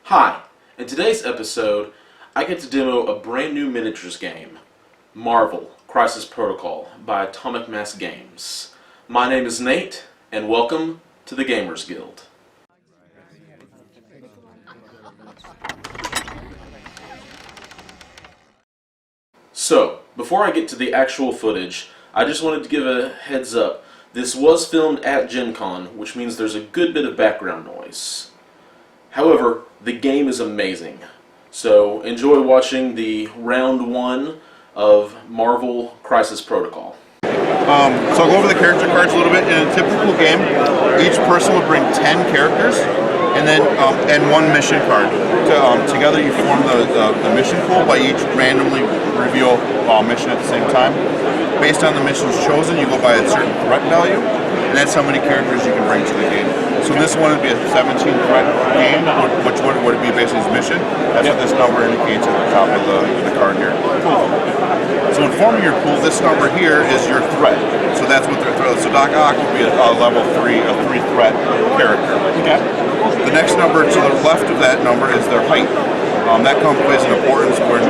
Hi, in today's episode, I get to demo a brand new miniatures game, Marvel Crisis Protocol by Atomic Mass Games. My name is Nate, and welcome to the Gamers Guild. So, before I get to the actual footage, I just wanted to give a heads up. This was filmed at Gen Con, which means there's a good bit of background noise. However, the game is amazing. So enjoy watching the round one of Marvel Crisis Protocol. So I'll go over the character cards a little bit. In a typical game, each person would bring 10 characters and one mission card. Together you form the mission pool by each randomly reveal mission at the same time. Based on the missions chosen, you go by a certain threat value, and that's how many characters you can bring to the game. So this one would be a 17 threat game, which one would be basically his mission. That's what this number indicates at the top of the card here. So in forming your pool, this number here is your threat. So that's what their threat is. So Doc Ock would be a level 3, a 3 threat character. Okay. The next number to the left of that number is their height. That plays an importance where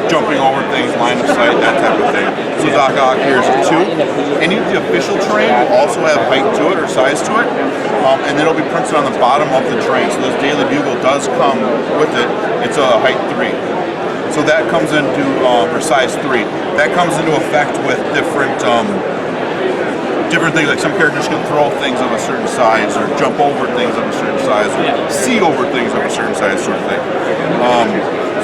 jumping over things, line of sight, that type of thing. So Doc Ock here is a 2. Any of the official terrain will also have height to it or size to it, and then it'll be printed on the bottom of the terrain. So this Daily Bugle does come with it. It's a height 3. So that comes into, or size 3. That comes into effect with different things, like some characters can throw things of a certain size, or jump over things of a certain size, or see over things of a certain size, sort of thing.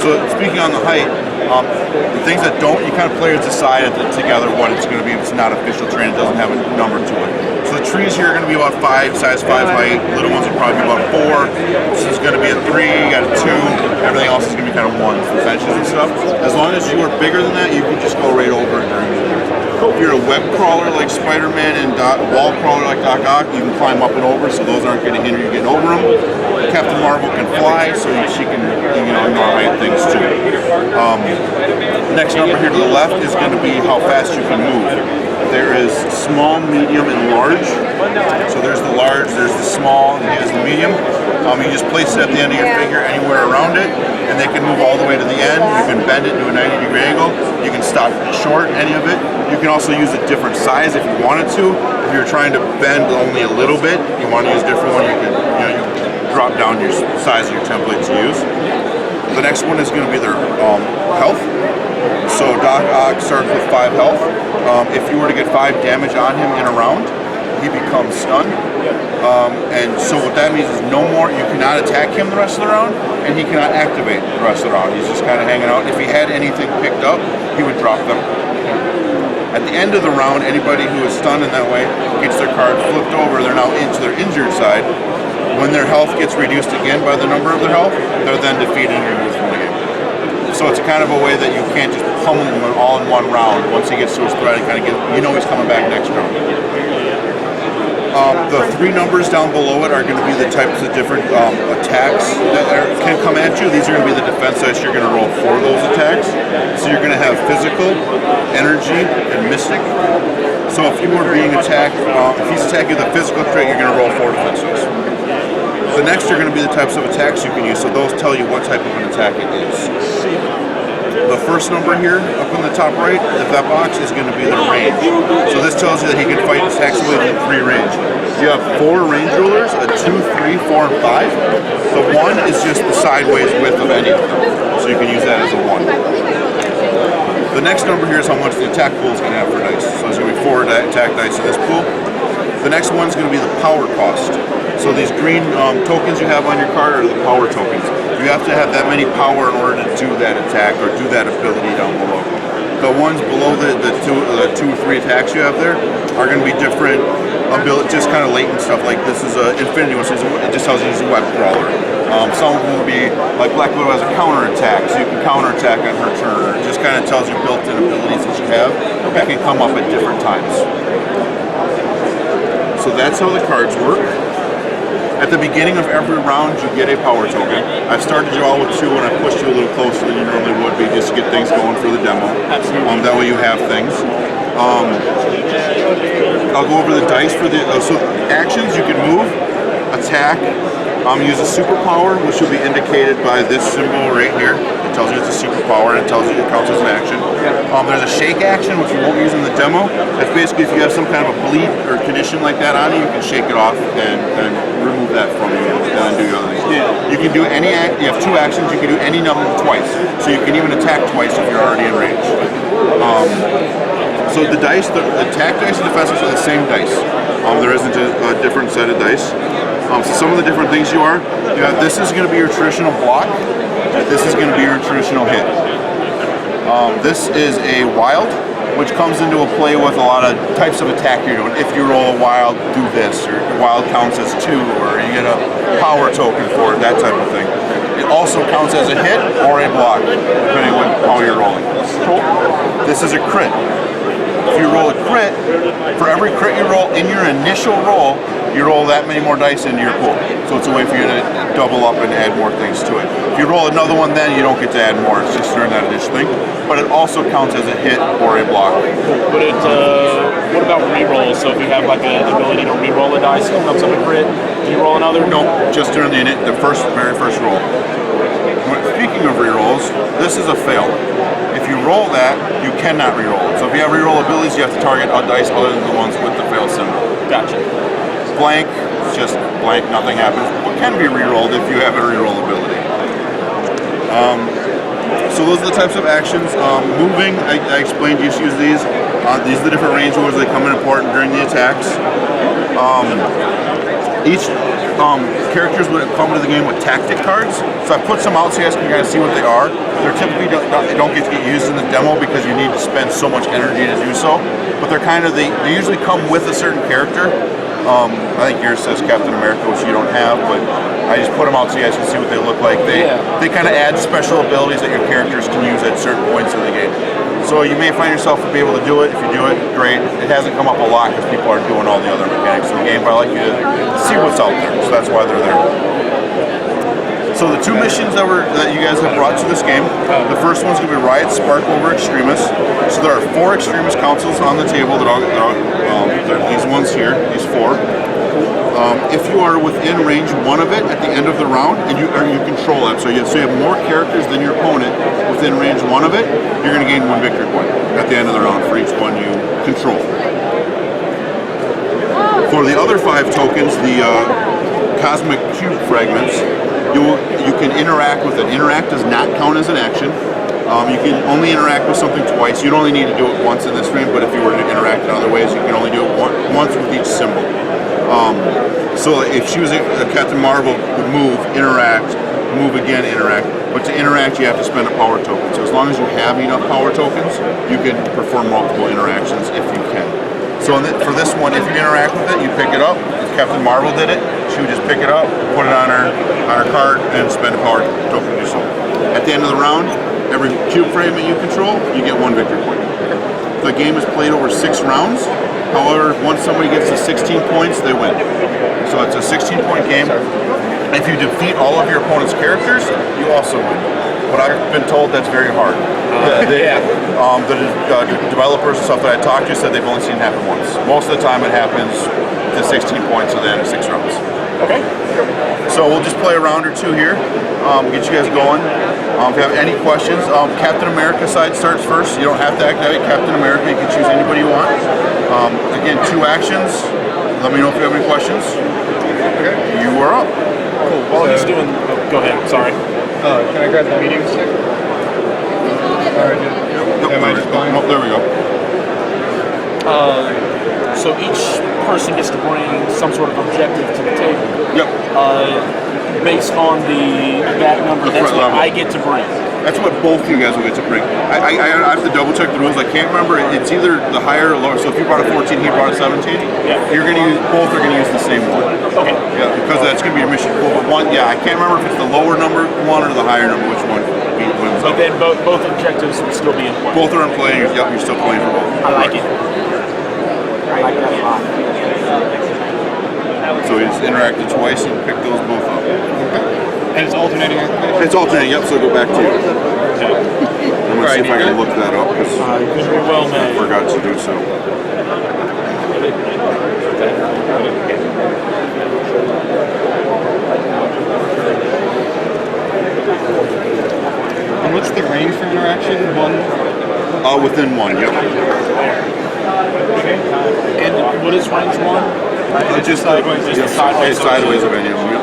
So speaking on the height, the things that don't, you kind of players decide together what it's going to be. If it's not official terrain, it doesn't have a number to it. So the trees here are going to be about 5, size 5 height. Little ones will probably be about 4. This is going to be a 3, you got a 2. Everything else is going to be kind of 1 for benches and stuff. As long as you are bigger than that, you can just go right over it during the year. If you're a web crawler like Spider-Man and wall crawler like Doc Ock, you can climb up and over, so those aren't going to hinder you getting over them. Captain Marvel can fly, so she can ignore height things too. Next number here to the left is going to be how fast you can move. There is small, medium, and large. So there's the large, there's the small, and here's the medium. You just place it at the end of your finger anywhere around it, and they can move all the way to the end. You can bend it to a 90-degree angle. You can stop short any of it. You can also use a different size if you wanted to. If you're trying to bend only a little bit, you want to use a different one, you can drop down your size of your template to use. The next one is going to be their health. So Doc Ock starts with 5 health. If you were to get 5 damage on him in a round, he becomes stunned. And so what that means is no more, you cannot attack him the rest of the round, and he cannot activate the rest of the round. He's just kind of hanging out. If he had anything picked up, he would drop them. At the end of the round, anybody who is stunned in that way gets their card flipped over. They're now into their injured side. When their health gets reduced again by the number of their health, they're then defeated and removed from the game. So it's kind of a way that you can't just pummel him all in one round. Once he gets to his threat, kind of he's coming back next round. The 3 numbers down below it are going to be the types of different attacks that can come at you. These are going to be the defense dice you're going to roll for those attacks. So you're going to have physical, energy, and mystic. So if you were being attacked, if he's attacking the physical trait, you're going to roll 4 defense dice. The next are going to be the types of attacks you can use, so those tell you what type of an attack it is. The first number here, up in the top right, of that box, is going to be the range. So this tells you that he can fight attacks within 3 range. You have 4 range rulers, a 2, 3, 4, and 5. The 1 is just the sideways width of any of them, so you can use that as a 1. The next number here is how much the attack pool is going to have for dice. So there's going to be 4 attack dice in this pool. The next one is going to be the power cost. So these green tokens you have on your card are the power tokens. You have to have that many power in order to do that attack or do that ability down below. The ones below the 2 or 3 attacks you have there are going to be different ability, just kind of latent stuff. Like this is an Infinity one, so it just tells you he's a web crawler. Some of them will be like Black Widow has a counter attack, so you can counter attack on her turn. It just kind of tells you built-in abilities that you have that can come up at different times. So that's how the cards work. At the beginning of every round, you get a power token. I started you all with 2 and I pushed you a little closer than you normally would be just to get things going for the demo. That way you have things. I'll go over the dice for the so actions. You can move, attack, Use a superpower, which will be indicated by this symbol right here. It tells you it's a superpower, and it tells you it counts as an action. There's a shake action, which you won't use in the demo. That's basically if you have some kind of a bleed or condition like that on you, you can shake it off and remove that from you, and then do your other things. You can do any. You have 2 actions. You can do any number twice, so you can even attack twice if you're already in range. So the dice, the attack dice and defense dice are the same dice. There isn't a different set of dice. So some of the different things you have, this is going to be your traditional block. This is going to be your traditional hit. This is a wild, which comes into a play with a lot of types of attack you're doing. If you roll a wild, do this, or wild counts as 2, or you get a power token for it, that type of thing. It also counts as a hit or a block, depending on how you're rolling. This is a crit. If you roll a crit, for every crit you roll in your initial roll, you roll that many more dice into your pool. So it's a way for you to double up and add more things to it. If you roll another one, then you don't get to add more. It's just during that initial thing. But it also counts as a hit or a block. But what about re-rolls? So if you have like an ability to re-roll a dice, it comes up a crit, do you roll another? No, just during the very first roll. Speaking of re-rolls, this is a fail. If you roll that, you cannot re-roll it. So if you have re-roll abilities, you have to target a dice other than the ones with the fail symbol. Gotcha. Blank, it's just blank, nothing happens. What can be re-rolled if you have a re-roll ability. So those are the types of actions. Moving, I explained you use these. These are the different range moves that come in important during the attacks. Each characters would come into the game with tactic cards. So I put some out so you guys can kind of see what they are. They're typically don't get to get used in the demo because you need to spend so much energy to do so. But they're kind of they usually come with a certain character. I think yours says Captain America, which you don't have, but I just put them out so you guys can see what they look like. They kind of add special abilities that your characters can use at certain points in the game. So you may find yourself to be able to do it. If you do it, great. It hasn't come up a lot because people are doing all the other mechanics in the game, but I like you to see what's out there, so that's why they're there. So the 2 missions that you guys have brought to this game, the first one's going to be Riot Spark over Extremis. So there are 4 Extremis councils on the table. There are these ones here, these 4. If you are within range 1 of it at the end of the round, and you control it, so you have more characters than your opponent within range 1 of it, you're going to gain 1 victory point at the end of the round for each one you control. For the other 5 tokens, the Cosmic Cube Fragments, you can interact with it. Interact does not count as an action. You can only interact with something twice. You'd only need to do it once in this frame, but if you were to interact in other ways, you can only do it once with each symbol. So if she was a Captain Marvel, would move, interact, move again, interact. But to interact, you have to spend a power token. So as long as you have enough power tokens, you can perform multiple interactions if you can. So for this one, if you interact with it, you pick it up. If Captain Marvel did it, she would just pick it up, put it on her card, and spend a power token to do so. At the end of the round, every cube frame that you control, you get 1 victory point. The game is played over 6 rounds. However, once somebody gets to 16 points, they win. So it's a 16-point game. If you defeat all of your opponent's characters, you also win. But I've been told that's very hard. The developers and stuff that I talked to said they've only seen it happen once. Most of the time it happens to 16 points at the end of 6 rounds. Okay. So we'll just play a round or 2 here, get you guys going. If you have any questions, Captain America side starts first. You don't have to activate Captain America. You can choose anybody you want. Again, 2 actions. Let me know if you have any questions. Okay. You are up. Cool. While he's doing... go ahead. Sorry. Can I grab the medium stick? Alright, There we go. So each person gets to bring some sort of objective to the table. Yep. Based on the back number, that's what I get to bring. That's what both you guys will get to bring. I have to double check the rules. I can't remember. It's either the higher or lower. So if you brought a 14, he brought a 17. Yeah. Both are gonna use the same one. Okay. Yeah, because that's gonna be your mission pool. But one, I can't remember if it's the lower number one or the higher number, which one wins. But then both objectives would still be in play. Both are in play. You're still playing for both. I like it. I like that a lot. So you just interacted twice and pick those both up. And it's alternating activation? It's alternating. Yep. So go back to you. I'm gonna see if I can look that up because Very well I made. forgot to do so. What's the range for interaction? One. Within 1, yep. And what is range 1? Just sideways. Just Sideways. sideways of any of them. Yep.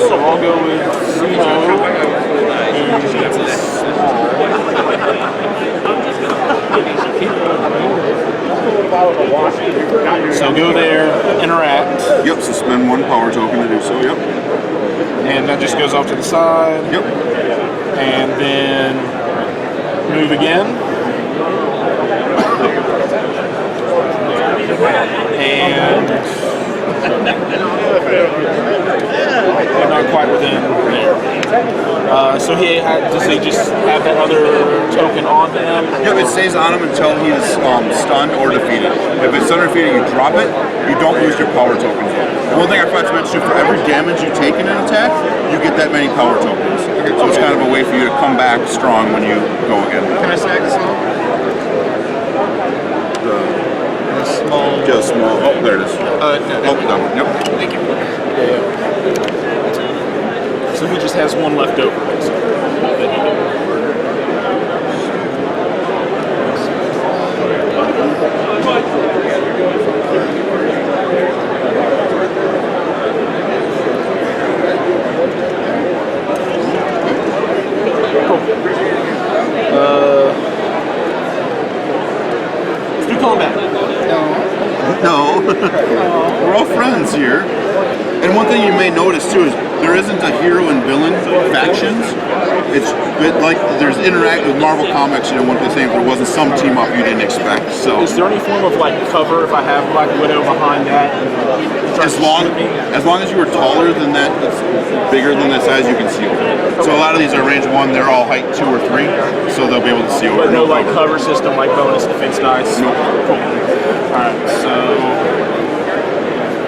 So I'll go with Zemo. So go there, interact, Yep. So spend 1 power token to do so. Yep. and that just goes off to the side. Yep. And then move again. And they're not quite within there. So does he just have that other token on them? Yep, it stays on him until he is stunned or defeated. If it's stunned or defeated, you drop it, you don't lose your power tokens. And one thing I forgot to mention, for every damage you take in an attack, you get that many power tokens. So it's kind of a way for you to come back strong when you go again. Can I snag this one? Small. Just small. Oh, there it is. No. Oh, that one. Yep. Thank you. So he just has one left over. You calling back? No. We're all friends here. And one thing you may notice too is there isn't a hero and villain factions. It's like there's Interact with Marvel Comics, you know, wouldn't be the same if there wasn't some team up you didn't expect. So Is there any form of like cover if I have Black Widow behind that? as long as you were taller than that, it's bigger than that size, you can see over. So a lot of these are range 1, they're all height 2 or 3, so they'll be able to see over. But no like cover. cover system like bonus defense dice. Nope. Cool. Alright, so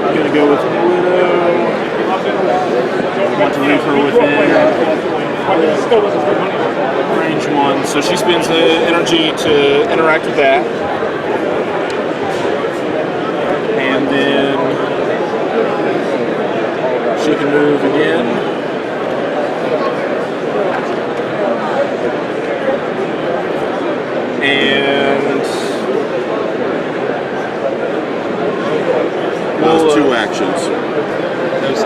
I'm gonna go with Widow. I want to leave her within range 1. So she spends the energy to interact with that. And then she can move again. And Those 2 actions.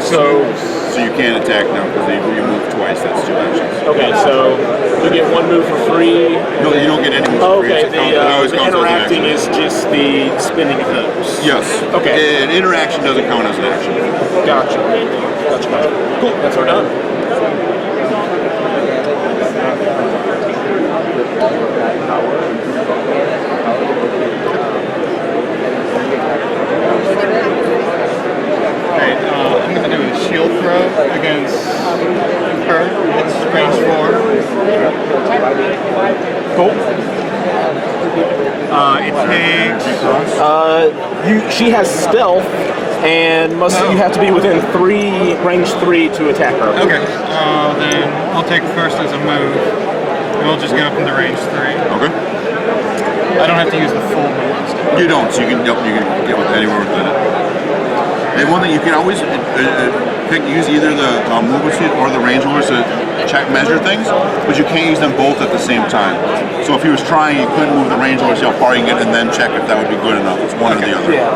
so So you can't attack now because you move twice, that's 2 actions. okay, so you get 1 move for free. No, you don't get any moves for free. Okay, It always the counts as an interacting action. is just the spinning of those. Yes. Okay. An interaction doesn't count as an action. Gotcha. Cool. That's our done. Alright, I'm gonna do a shield throw against her. It's range 4. Cool. It takes. She has stealth, and you have to be within range 3 to attack her. Okay. Then I'll take first as a move. And we'll just get up into range 3. Okay. I don't have to use the full move. You don't, so you can get with anywhere within it. And one thing you can always use either the movement speed or the range orders to measure things, but you can't use them both at the same time. So if he was trying, he couldn't move the range order, see how far you can get, and then check if that would be good enough. It's one or the other. Yeah.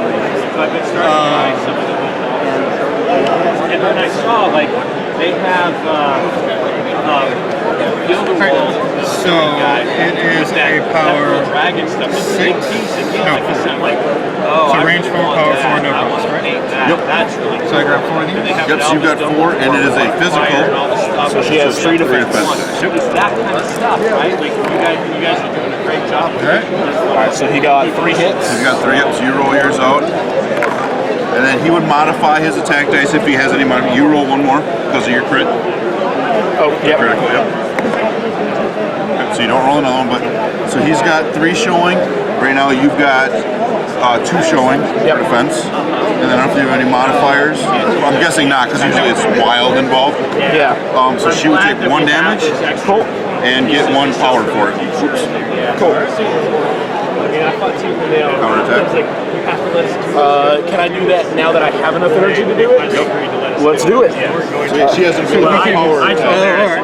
And then I saw like they have So it is a power dragon stuff. 6. No, 4. So range 4, power 4, no cost, right? Yep. That's really So I grab 4 of these. Yep, so you've got 4, and it is a physical. So she has 3 defense. It's that kind of stuff, right? Like you guys are doing a great job with it. Alright, so he got 3 hits. You've got 3 up, so you roll yours out. And then he would modify his attack dice if he has any mod. You roll 1 more because of your crit. Oh, yep. Critical, yep. So you don't roll another one, but so he's got 3 showing. Right now you've got 2 showing for defense. And then I don't know if you have any modifiers. Well, I'm guessing not, because usually it's wild involved. Yeah. So she would take 1 damage Cool. and get 1 power for it. Oops. Cool. Counter attack. Can I do that now that I have enough energy to do it? Let's do it. So she has a big power.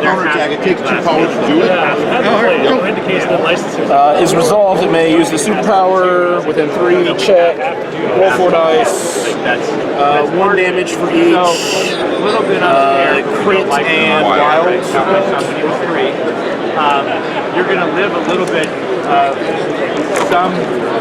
Counter attack. It takes 2 power to do it. Is resolved. It may use the superpower within 3. Check. Roll 4 dice. 1 damage for each. A little bit unfair. Crit and wild. Somebody was great. You're going to live a little bit. Some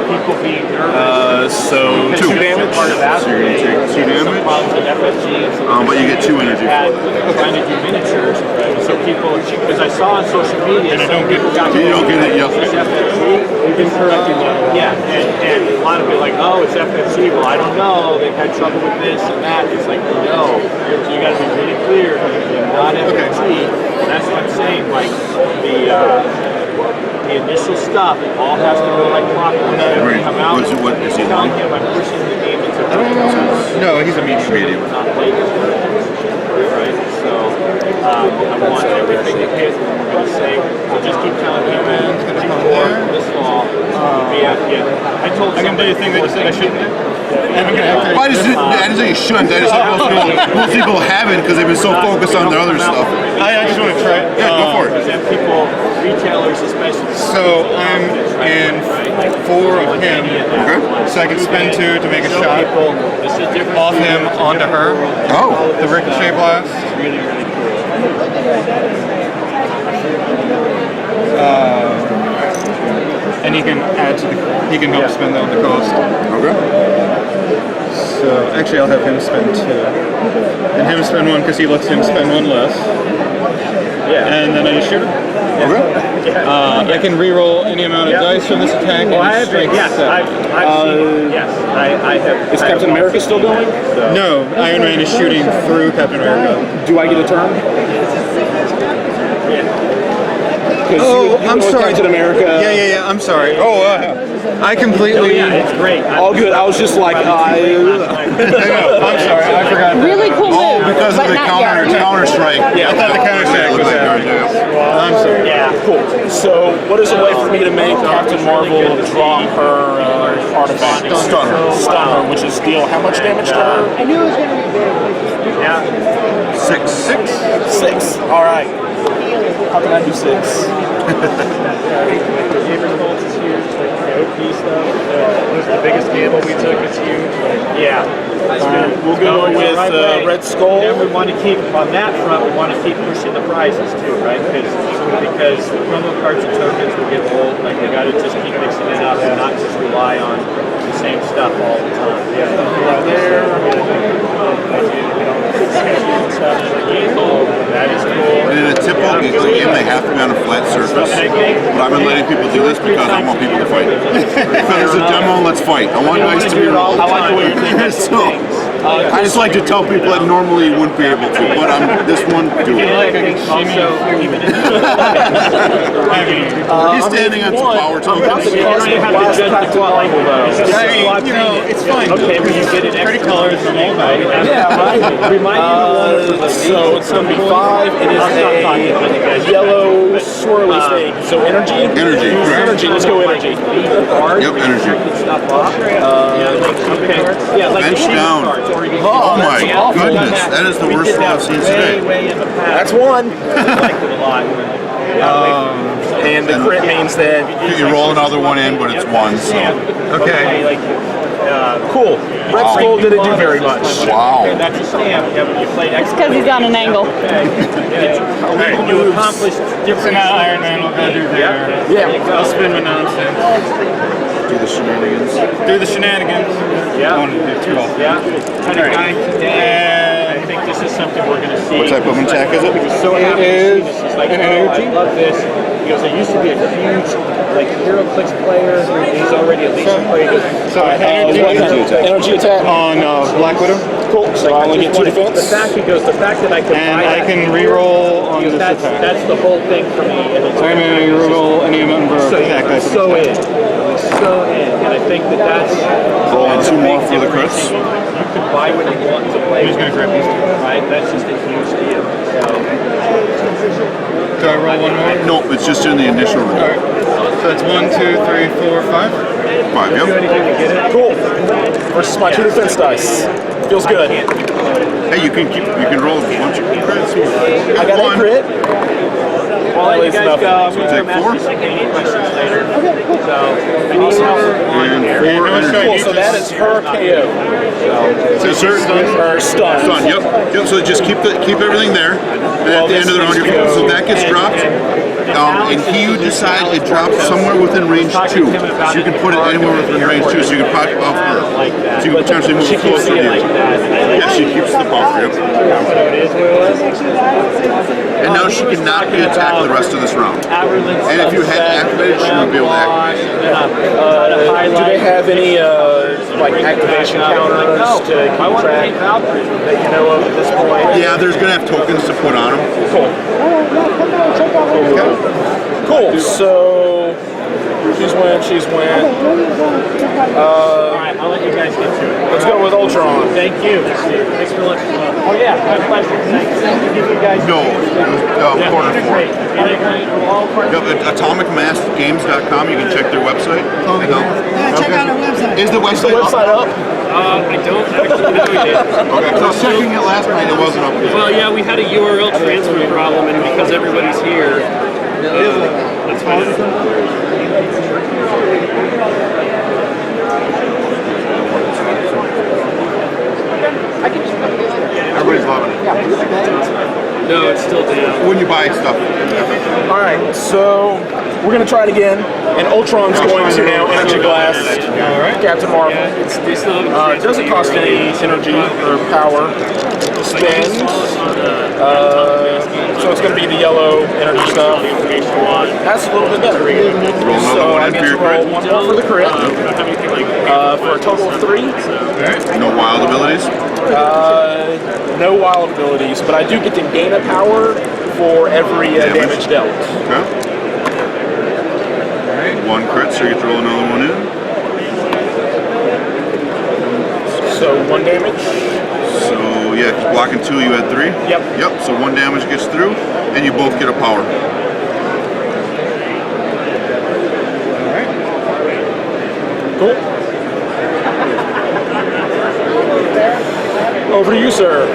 people being nervous. So 2 damage. Part of that. So you're gonna take 2 damage. Problems with FFG and some But you get 2 energy had for it. trying to do miniatures. So people, because I saw on social media, some people got You don't get it, yeah. It's FFG. You've been corrected. Yeah, and a lot of people are like, oh, it's FFG. Well, I don't know. They've had trouble with this and that. It's like, no. So you got to be really clear. You're not FFG. And that's what I'm saying. Like the initial stuff, it all has to go like clockwork. Right. Come out. What is he Telling like? him I'm pushing the game into No, he's a medium. not late. Right? So I want everything to hit the same. So just keep telling him, man, before this fall, I told I'm gonna do the thing that you said I shouldn't do. I'm gonna have to. Well, I didn't say you shouldn't. I just said most people haven't because they've been so focused on their other stuff. I just want to try it. Yeah, go for it. People, retailers especially. So I'm in 4 of him. Okay. So I can spend 2 to make a shot This is different. off him onto her. Oh. The ricochet blast. And he can add to the. He can help spend that on the cost. Okay. So actually, I'll have him spend 2, and him spend 1 because he lets him spend 1 less. Yeah. And then I just shoot him. Okay. I can re-roll any amount of dice from this attack. Well, I and have strength yes, 7. I've seen, yes, I have. Is Captain America still going? No, Iron Man is shooting through Captain America. Do I get a turn? Oh, I'm sorry. Captain America. Yeah. I'm sorry. Oh, I completely. Yeah, it's great. All good. I was just like, I'm sorry. I forgot. Really cool Oh, move, because of but the not yet. counter strike. Yeah, I thought the counter strike was that. I'm sorry. Yeah. cool. So, what is a way for me to make Captain Marvel drop her artifact? Stun her. Stun her, which is deal how much damage to her? I knew it was going to be big. Yeah. 6. 6. All right. How can I do 6? Game results is huge. Like the OP stuff. Was the biggest gamble we took. It's huge. Yeah. We'll go with Red Skull. And we want to keep on that front. We want to keep pushing the prizes too, right? Because the promo cards and tokens will get old. Like we got to just keep mixing it up and not just rely on the same stuff all the time. Yeah. There. That is cool. And in a typical game, they have to be on a flat surface. But I've been letting people do this because I want people to fight. If there's a demo, let's fight. I want dice to be rolled. I like the way you're thinking. So, I just like to tell people that normally wouldn't be able to, but this one, do it. He's standing on some power tokens. You don't even have to judge the level though. It's fine. Okay, when you get it Pretty colors, I'm all about it. Yeah, right. Remind me of So it's going to be 5. It is a yellow swirly thing. So energy? Energy, correct. Energy. Let's go energy. Yep, energy. Okay. Yeah, like Bench the down. cards, or you Oh my goodness, that is the worst one I've seen today. way in the past. That's 1. I liked it a lot. And the crit means that. You roll another one in, but it's 1, so. Okay. Like, Cool. Red Skull didn't do very much. Wow. that's a stamp. You played X. Because he's on an angle. You accomplished So different. now Iron Man will go do there. Yeah. I'll spin my nonsense. Do the shenanigans. Do the shenanigans. Yeah. I want to do 2 off. Yeah. Had a guy today. I think this is something we're going to see. What type of attack is it? He was so happy to see this. He's like, an oh, energy. I love this. He goes, I used to be a huge like HeroClix player. He's already a Legion player. He goes, So Energy attack. on Black Widow, Cool. So I only get 2 defense. The fact he goes, the fact that I can and buy I that, can re-roll on he goes, this attack. that's the whole thing for me. And it's I'm going to re-roll any amount of so, attack dice. so in, so in, and I think that's Rolling that's 2 a more big for the difference. crits. You can buy what you want to play. Who's going to grab these 2? Right, that's just a huge deal. So, Do I roll 1 more? Nope, it's just in the initial roll. Alright. So that's 1, 2, 3, 4, 5. 5, yep. Cool. Versus my 2 defense dice. Feels good. Hey, you can roll a bunch of crits. I got a crit. Well, I'll let you guys enough. go. I'm going to Take ask four. you some game questions later. So, I need help with one And here. 4 energy. Cool, so that is her KO. So certain Or stun. Stun, yep. So just keep everything there. And at the end of the round, so that gets dropped. And he you decide it drops somewhere within range 2. So you can put it anywhere within range 2. So you can pop off her. So you can potentially move closer to you. Yeah, she keeps the buffer. Yep. And now she cannot be attacked the rest of this round. And if you had activated, she would be able to activate. Do they have any like activation counters to keep track that you know of at this point? Yeah, there's going to have tokens to put on them. Cool. Cool. So she's win. Alright, I'll let you guys get to it. Let's go with Ultron. Thank you. Thanks for listening. Oh yeah, my pleasure. Thanks. Give you guys. No, quarter 4. Great. Yep, atomicmassgames.com. You can check their website. Yeah, check out our website. Is the website, Website up? I don't actually know yet. Okay, 'cause I was checking it last night. It wasn't up yet. Well, yeah, we had a URL transfer problem, and because everybody's here, that's fine. Everybody's loving it. No, it's still down. When you buy stuff. All right, so we're gonna try it again, and Ultron's going to now Energy Blast Captain Marvel. They still haven't It doesn't cost any energy or power to spend, so it's gonna be the yellow energy stuff. That's a little bit better. Roll another So one I in get for to your roll crit. one more for the crit, for a total of 3. No wild abilities. No wild abilities, but I do get to gain a power for every damage dealt. Okay. 1 crit, so you get to roll another one in. So 1 damage. So yeah, blocking 2, you had 3. Yep. Yep. So 1 damage gets through, and you both get a power. Cool. Over to you, sir.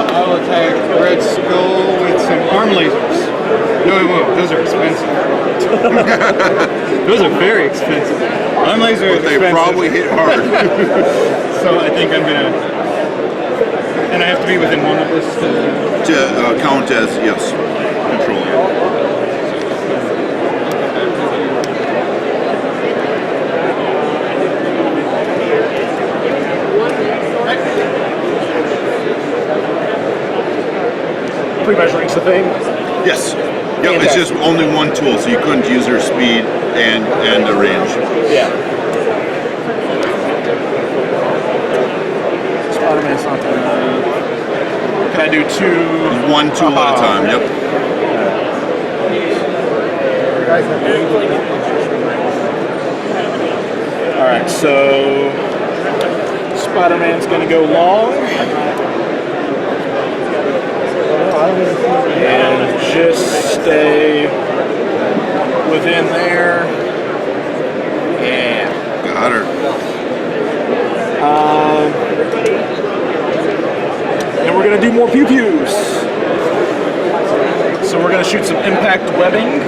I will attack Red Skull with some arm lasers. No, I won't. Those are expensive. Those are very expensive. Arm laser is But they expensive. probably hit hard. So I think I'm gonna. And I have to be within 1 of this. To count as, yes, controller. Pretty much rings the thing. Yes. Yep, it's just only 1 tool, so you couldn't use her speed and the range. Yeah. Spider-Man's not that. Can I do 2? 1 tool at a time, yep. Alright, so Spider-Man's gonna go long. And just stay within there. Yeah. Got her. And we're gonna do more pew-pews. So we're gonna shoot some impact webbing.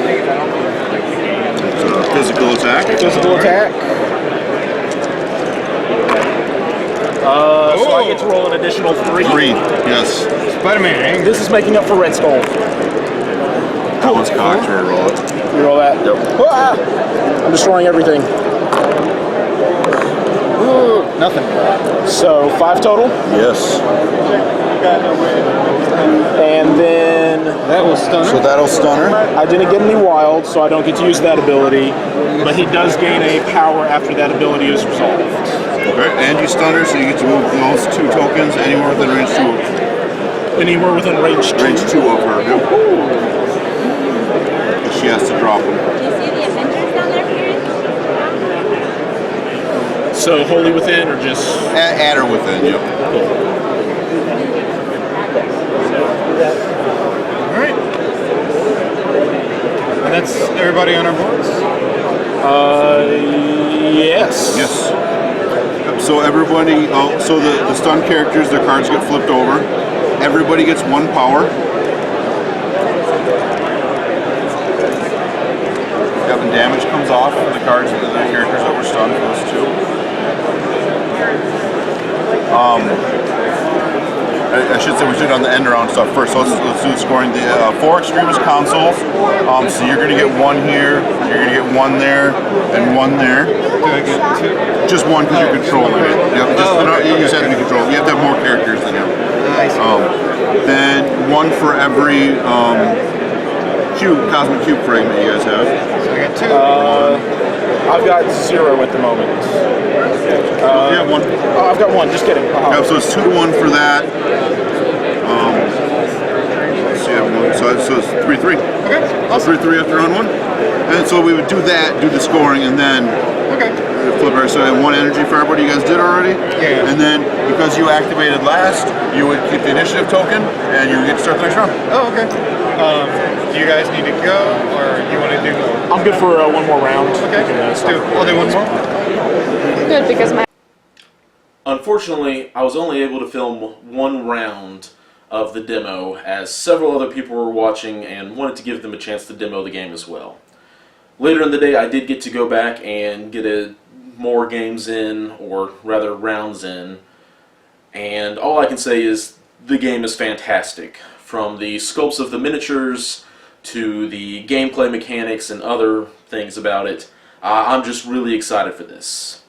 So physical attack. Physical attack. So I get to roll an additional 3. 3, yes. Spider-Man. This is making up for Red Skull. That one's cocked for a roll. You roll that? Yep. Ah! I'm destroying everything. Ooh, nothing. So 5 total. Yes. And then That will stun So her. that'll stun her. I didn't get any wild, so I don't get to use that ability. But he does gain a power after that ability is resolved. Okay. And you stun her, so you get to move those 2 tokens anywhere within range 2. Anywhere within range 2. Range 2 of her. Yep. She has to drop them. Do you see the Avengers down there, Pierce? So wholly within, or just At or within, yep. All right. And that's everybody on our boards. yes. Yes. So everybody, so the stun characters, their cards get flipped over. Everybody gets 1 power. When damage comes off from the cards, the characters that were stunned, those 2. I should say we should on the end round stuff first. So let's do the scoring. The 4 extremist consoles. So you're going to get 1 here, you're going to get 1 there, and 1 there. Do I get 2? Just 1 because you're controlling it. Yep. You just have to be controlled. You have to have more characters than him. Then 1 for every cosmic cube fragment you guys have. So I got 2. I've got 0 at the moment. You have 1. Oh, I've got 1. Just kidding. Yeah, so it's 2 to 1 for that. So you have 1. So it's 3-3. Okay. So 3-3 after round 1. And so we would do that, do the scoring, and then flip it. So 1 energy for everybody you guys did already. Yeah. And then because you activated last, you would keep the initiative token, and you would get to start the next round. Oh, okay. Do you guys need to go, or you want to do more? I'm good for 1 more round. Okay. Let's do. We'll do 1 more. Good, because my Unfortunately, I was only able to film 1 round of the demo, as several other people were watching and wanted to give them a chance to demo the game as well. Later in the day, I did get to go back and get more games in, or rather rounds in, and all I can say is the game is fantastic. From the sculpts of the miniatures to the gameplay mechanics and other things about it, I'm just really excited for this.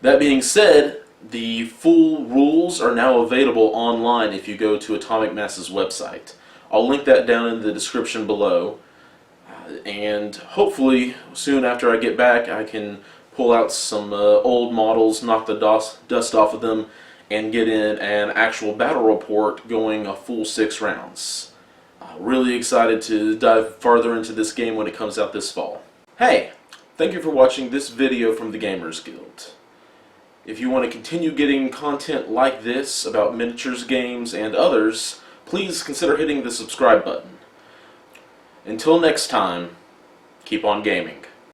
That being said, the full rules are now available online if you go to Atomic Mass's website. I'll link that down in the description below. And hopefully, soon after I get back, I can pull out some old models, knock the dust off of them, and get in an actual battle report going a full 6 rounds. Really excited to dive farther into this game when it comes out this fall. Hey, thank you for watching this video from the Gamers Guild. If you want to continue getting content like this about miniatures games and others, please consider hitting the subscribe button. Until next time, keep on gaming.